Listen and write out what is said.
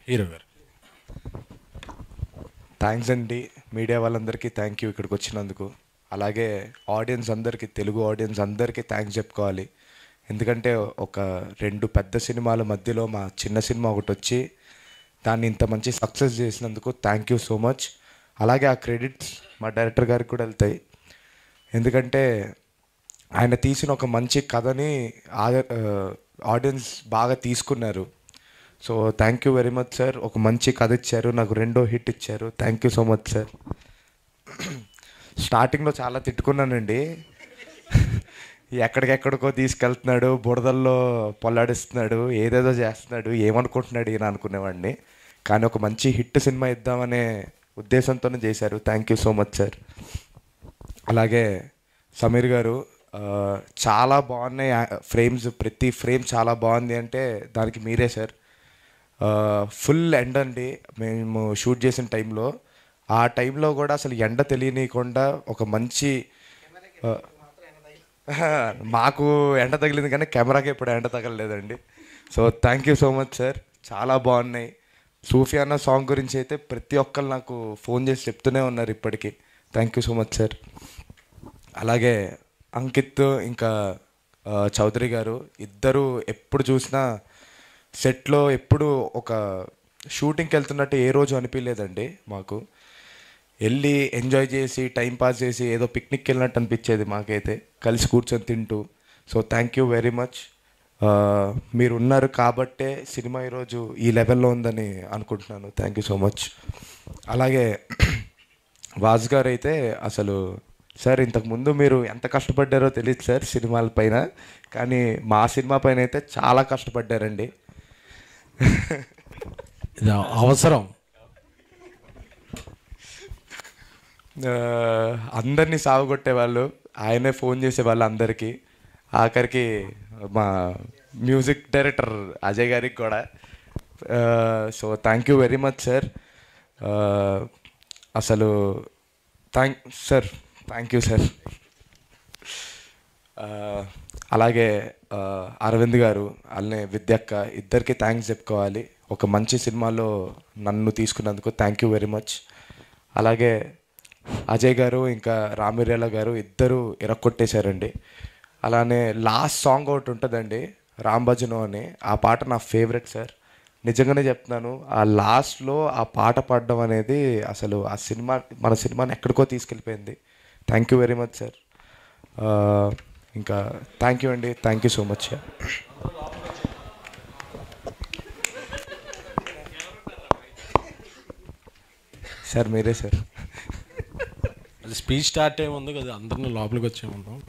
Hero గారు. Thanks అండి media వాళ్ళందరికీ థ్యాంక్ యూ ఇక్కడికి వచ్చినందుకు. అలాగే ఆడియన్స్ అందరికీ, తెలుగు ఆడియన్స్ అందరికీ థ్యాంక్స్ చెప్పుకోవాలి. ఎందుకంటే ఒక రెండు పెద్ద సినిమాల మధ్యలో మా చిన్న సినిమా ఒకటి వచ్చి దాన్ని ఇంత మంచి సక్సెస్ చేసినందుకు థ్యాంక్ యూ సో మచ్. అలాగే ఆ క్రెడిట్స్ మా డైరెక్టర్ గారికి కూడా వెళ్తాయి. ఎందుకంటే ఆయన తీసిన ఒక మంచి కథని ఆడియన్స్ బాగా తీసుకున్నారు. So thank you very much sir. ఒక మంచి కథ ఇచ్చారు, నాకు రెండో హిట్ ఇచ్చారు. Thank you so much sir. స్టార్టింగ్లో చాలా తిట్టుకున్నానండి. ఎక్కడికెక్కడికో తీసుకెళ్తున్నాడు, బురదల్లో పొల్లాడిస్తున్నాడు, ఏదేదో చేస్తున్నాడు, ఏమనుకుంటున్నాడు ఈయన అనుకునేవాడిని. కానీ ఒక మంచి హిట్ సినిమా ఇద్దామనే ఉద్దేశంతోనే చేశారు. Thank you so much sir. అలాగే సమీర్ గారు, చాలా బాగున్నాయి ఫ్రేమ్స్, ప్రతి ఫ్రేమ్ చాలా బాగుంది అంటే దానికి మీరే సార్. ఫుల్ ఎండ అండి మేము షూట్ చేసిన టైంలో. ఆ టైంలో కూడా అసలు ఎండ తెలియనియకుండా ఒక మంచి మాకు ఎండ తగిలింది కానీ కెమెరాకి ఇప్పుడు ఎండ తగలలేదండి. So thank you so much sir. చాలా బాగున్నాయి. సూఫియానా సాంగ్ గురించి అయితే ప్రతి ఒక్కరు నాకు ఫోన్ చేసి చెప్తూనే ఉన్నారు ఇప్పటికీ. Thank you so much sir. అలాగే అంకిత్ ఇంకా చౌదరి గారు ఇద్దరు ఎప్పుడు చూసినా సెట్లో ఎప్పుడు ఒక షూటింగ్కి వెళ్తున్నట్టు ఏ రోజు అనిపించలేదండి మాకు. వెళ్ళి ఎంజాయ్ చేసి టైం పాస్ చేసి ఏదో పిక్నిక్కి వెళ్ళినట్టు అనిపించేది మాకైతే, కలిసి కూర్చొని తింటూ. So thank you very much. మీరు ఉన్నారు కాబట్టే సినిమా ఈరోజు ఈ లెవెల్లో ఉందని అనుకుంటున్నాను. Thank you so much. అలాగే వాజ్ గారు అయితే అసలు సార్ ఇంతకుముందు మీరు ఎంత కష్టపడ్డారో తెలియదు సార్ సినిమాల పైన, కానీ మా సినిమా పైన అయితే చాలా కష్టపడ్డారండి. ఇది అవసరం. అందరినీ సాగుకొట్టేవాళ్ళు, ఆయనే ఫోన్ చేసేవాళ్ళు అందరికీ. ఆఖరికి మా మ్యూజిక్ డైరెక్టర్ అజయ్ గారికి కూడా. So thank you very much sir. అసలు థ్యాంక్ యూ సార్. అలాగే అరవింద్ గారు, అలానే విద్యక్క, ఇద్దరికి థ్యాంక్స్ చెప్పుకోవాలి. ఒక మంచి సినిమాలో నన్ను తీసుకున్నందుకు థ్యాంక్ యూ వెరీ మచ్. అలాగే అజయ్ గారు ఇంకా రామిర్యాల గారు ఇద్దరు ఇరక్కొట్టేశారండి. అలానే లాస్ట్ సాంగ్ ఒకటి ఉంటుందండి, రాంభజను అని. ఆ పాట నా ఫేవరెట్ సార్. నిజంగానే చెప్తున్నాను, ఆ లాస్ట్లో ఆ పాట పాడడం అనేది అసలు ఆ సినిమా, మన సినిమాని ఎక్కడికో తీసుకెళ్ళిపోయింది. Thank you very much sir. ఇంకా థ్యాంక్ యూ అండి. Thank you so much. Sir మీరే సార్. అది స్పీచ్ స్టార్ట్ ఏముంది కదా, అందరినీ లోపలికి వచ్చేయమంటాం.